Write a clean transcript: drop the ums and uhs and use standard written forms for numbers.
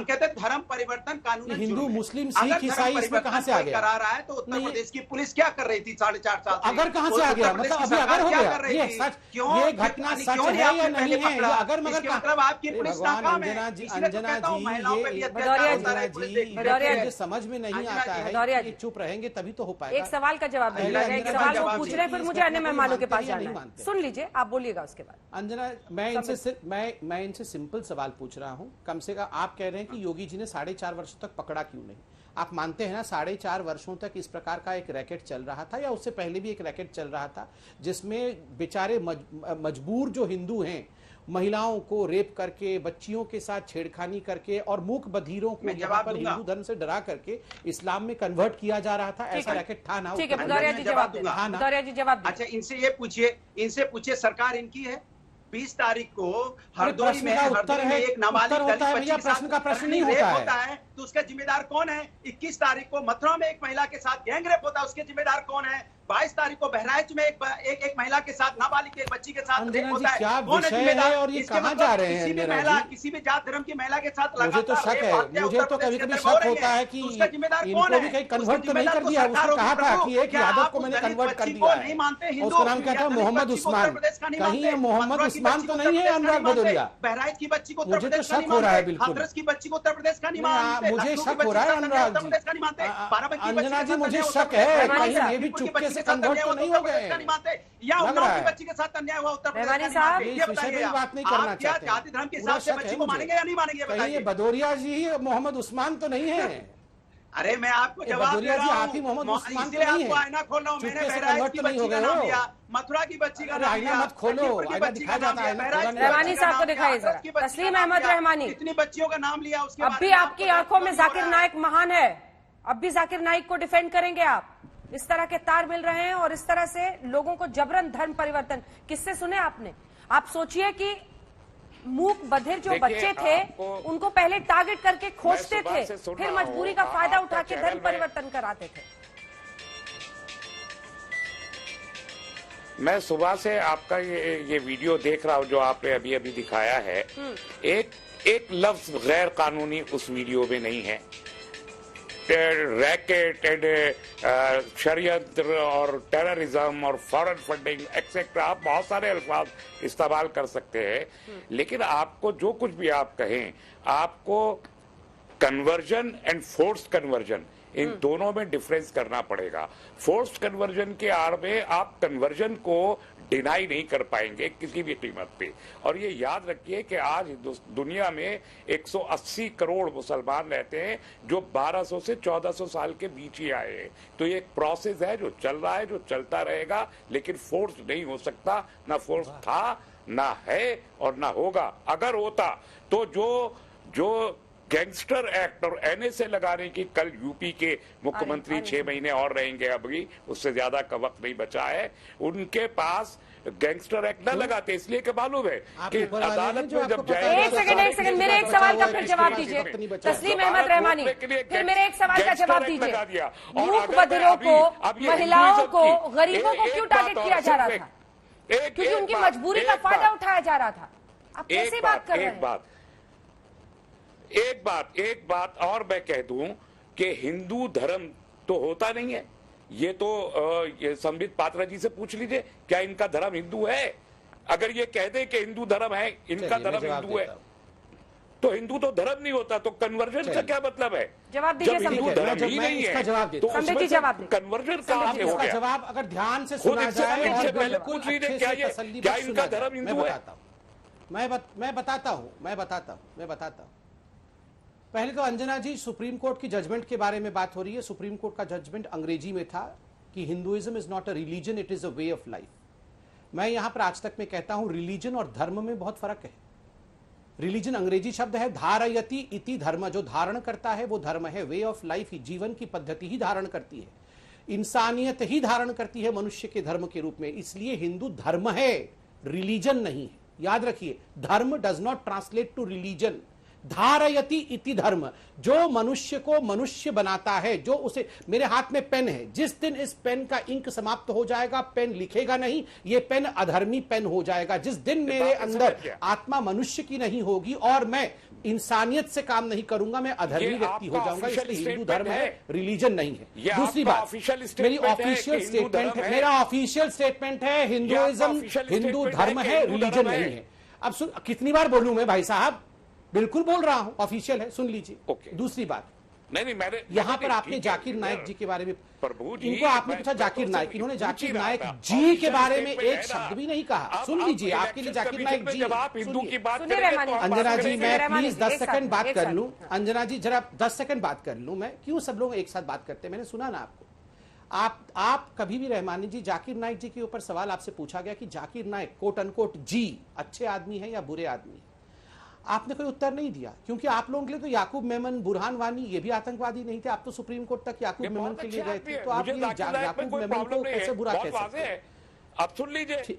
हम कहते हैं धर्म परिवर्तन कानून हिंदू मुस्लिम सिख ईसाई इसमें कहां से आ गया? करा रहा है तो उत्तर प्रदेश की पुलिस क्या कर रही थी 4.5 साल से? अगर कहां से आ गया? मतलब अभी अगर हो गया ये सच, ये घटना सच है या नहीं है? ये अगर मगर मतलब आपकी पुलिस नाकाम है। अंजना जी मुझे समझ में नहीं आता है, चुप रहेंगे तभी तो हो पाएगा। एक सवाल का जवाब दीजिएगा, एक सवाल को पूछ रहे हैं, फिर मुझे अन्य मेहमानों के पास जाना है। सुन लीजिए, आप बोलिएगा उसके बाद। अंजना, मैं इनसे सिंपल सवाल पूछ रहा हूं। कम से कम आप कह रहे हैं कि योगी जी ने 4.5 वर्षों तक पकड़ा क्यों नहीं? आप मानते हैं ना 4.5 वर्षों तक इस प्रकार का एक रैकेट चल रहा था, या उससे पहले भी एक रैकेट चल रहा था जिसमें बेचारे मजबूर जो हिंदू हैं, महिलाओं को रेप करके, बच्चियों के साथ छेड़खानी करके और मूक बधिरों को यहाँ पर हिंदू धर्म से डरा करके इस्लाम में कन्वर्ट किया जा रहा था? ऐसा रैकेट था ना? ठीक है, भदौरिया जी जवाब दें। अच्छा, इनसे पूछिए सरकार इनकी है। 20 तारीख को हरदोई में एक नाबालिग दलित बच्ची के साथ प्रश्न नहीं होता है तो उसका जिम्मेदार कौन है? 21 तारीख को मथुरा में एक महिला के साथ गैंग रेप होता है, उसके जिम्मेदार कौन है? 22 तारीख को बहराइच में एक महिला के साथ, नाबालिग एक बच्ची के साथ रेप होता है, कौन है जिम्मेदार? और ये कहां जा रहे हैं? किसी भी जात धर्म की महिला के साथ मुझे तो शक है, मुझे तो कभी-कभी शक होता है कि उसका जिम्मेदार कौन है? कहीं कन्वर्ट तो नहीं कर दिया? उसने कहा था कि एक यादव को मैंने कन्वर्ट कर दिया है, नहीं मानते हिंदू, उसका नाम क्या था? मोहम्मद उस्मान। कहीं ये मोहम्मद उस्मान तो नहीं है अनुराग भदौरिया? बहराइच की बच्ची को मुझे तो शक हो रहा है बिल्कुल। हाथरस की बच्ची को उत्तर प्रदेश का नहीं मानते, मुझे शक हो रहा है अनुराग जी। अंजना जी, मुझे शक है कहीं ये भी चुपके से कन्वर्ट तो नहीं हो गए? या उन्नाव की बच्ची के साथ अन्याय हुआ उत्तर प्रदेश साहब, इस विषय में बात नहीं करना चाहते। जाति धर्म के हिसाब से बच्ची को मानेंगे या नहीं मानेंगे? बताइए, भदौरिया जी मोहम्मद उस्मान तो नहीं है? अरे मैं आपको जवाब दे रहा हूं, इसलिए आपको आईना खोल रहा हूं। मैंने बहराइच की बच्ची का नाम लिया, मथुरा की बच्ची का नाम लिया, मत खोलो, आईना दिखाया जाता है। रहमानी साहब को दिखाइए जरा, तस्लीम अहमद रहमानी। कितनी बच्चियों का नाम लिया उसके? अब भी आपकी आंखों में जाकिर नाइक महान है, अब भी जाकिर नाइक को डिफेंड करेंगे आप? इस तरह के तार मिल रहे हैं और इस तरह से लोगों को जबरन धर्म परिवर्तन किससे सुने आपने? आप सोचिए कि मूक बधिर जो बच्चे थे उनको पहले टारगेट करके खोजते थे, फिर मजबूरी का फायदा उठा के धर्म परिवर्तन कराते थे। मैं सुबह से आपका ये वीडियो देख रहा हूं जो आपने अभी अभी दिखाया है। एक लफ्ज गैर कानूनी उस वीडियो में नहीं है। रैकेट एंड षड्यंत्र और टेररिज्म और फॉरेन फंडिंग एक्सेट्रा, आप बहुत सारे अल्फाज इस्तेमाल कर सकते हैं, लेकिन आपको जो कुछ भी आप कहें, आपको कन्वर्जन एंड फोर्स्ड कन्वर्जन, इन दोनों में डिफरेंस करना पड़ेगा। फोर्स्ड कन्वर्जन के आड़ में आप कन्वर्जन को डिनाई नहीं कर पाएंगे किसी भी कीमत पे। और ये याद रखिए कि आज दुनिया में 180 करोड़ मुसलमान रहते हैं जो 1200 से 1400 साल के बीच ही आए हैं। तो ये एक प्रोसेस है जो चल रहा है, जो चलता रहेगा, लेकिन फोर्स नहीं हो सकता, ना फोर्स था, ना है और ना होगा। अगर होता तो जो गैंगस्टर एक्ट और एनएसए लगाने की, कल यूपी के मुख्यमंत्री 6 महीने और रहेंगे, अभी उससे ज्यादा का वक्त नहीं बचा है, उनके पास गैंगस्टर एक्ट न लगाते, इसलिए कि मालूम है कि अदालत में जब जाएगा। एक सेकंड, मेरे एक सवाल का फिर जवाब दीजिए तस्लीम अहमद रहमानी, फिर मेरे एक सवाल का जवाब दीजिए। मूक बधिरों को, महिलाओं को, गरीबों को क्यों टारगेट किया जा रहा था? क्योंकि उनकी मजबूरी का फायदा उठाया जा रहा था। आप कैसे बात कर रहे हैं? एक बात और मैं कह दूं कि हिंदू धर्म तो होता नहीं है। ये तो ये संबित पात्रा जी से पूछ लीजिए, क्या इनका धर्म हिंदू है? अगर ये कह दे कि हिंदू धर्म है, इनका धर्म हिंदू है, तो हिंदू तो धर्म नहीं होता। तो कन्वर्जन का क्या मतलब है? जवाब दीजिए। जब हिंदू धर्म ही नहीं है तो उसमें कन्वर्जन कहां से हो गया? जवाब अगर ध्यान से सुना जाए और पहले पूछ लीजिए क्या इनका धर्म हिंदू है? मैं बताता हूं। पहले तो अंजना जी, सुप्रीम कोर्ट की जजमेंट के बारे में बात हो रही है। सुप्रीम कोर्ट का जजमेंट अंग्रेजी में था कि Hinduism is not a religion, it is a way of life. मैं यहां पर आज तक में कहता हूं, रिलीजन और धर्म में बहुत फर्क है। रिलीजन अंग्रेजी शब्द है धारयति इति धर्म, जो धारण करता है वो धर्म है। वे ऑफ लाइफ ही, जीवन की पद्धति ही धारण करती है, इंसानियत ही धारण करती है मनुष्य के धर्म के रूप में। इसलिए हिंदू धर्म है, रिलीजन नहीं है। याद रखिए, dharma does not translate to religion. धारयति इति धर्म, जो मनुष्य को मनुष्य बनाता है, जो उसे, मेरे हाथ में पेन है, जिस दिन इस पेन का इंक समाप्त हो जाएगा, पेन लिखेगा नहीं, ये पेन अधर्मी पेन हो जाएगा। जिस दिन मेरे अंदर आत्मा मनुष्य की नहीं होगी और मैं इंसानियत से काम नहीं करूंगा, मैं अधर्मी व्यक्ति हो जाऊंगा। इसलिए हिंदू धर्म है, रिलीजन नहीं है। दूसरी बात, मेरी ऑफिशियल स्टेटमेंट है, मेरा ऑफिशियल स्टेटमेंट है, हिंदुइज्म हिंदू धर्म है, रिलीजन नहीं है। अब सुन, कितनी बार बोलूं मैं भाई साहब? बिल्कुल बोल रहा हूं, ऑफिशियल है, सुन लीजिए। दूसरी बात, नहीं मैंने यहां पर आपने जाकिर नायक जी के बारे में, प्रभु जी, इनको आपने पूछा जाकिर नायक, इन्होंने जाकिर नायक जी के बारे में एक शब्द भी नहीं कहा। सुन लीजिए, आपके लिए जाकिर नायक जी। जब आप हिंदू की बात अंजना जी, मैं प्लीज 10 सेकंड बात कर लूं। अंजना जी जरा 10 सेकंड बात कर लूं मैं। क्यों सब लोग एक साथ बात करते हैं? मैंने सुना ना आपको। आप कभी भी, रहमानी जी, जाकिर नायक जी के ऊपर सवाल आपसे पूछा गया कि जाकिर नायक कोट अनकोट जी अच्छे आदमी है या बुरे आदमी है? आपने कोई उत्तर नहीं दिया, क्योंकि आप लोगों के लिए तो याकूब मेमन, बुरहान वानी ये भी आतंकवादी नहीं थे। आप तो सुप्रीम कोर्ट तक याकूब मेमन के लिए गए थे, तो आप ये याकूब मेमन को कैसे बुरा कह सकते हैं? आप सुन लीजिए।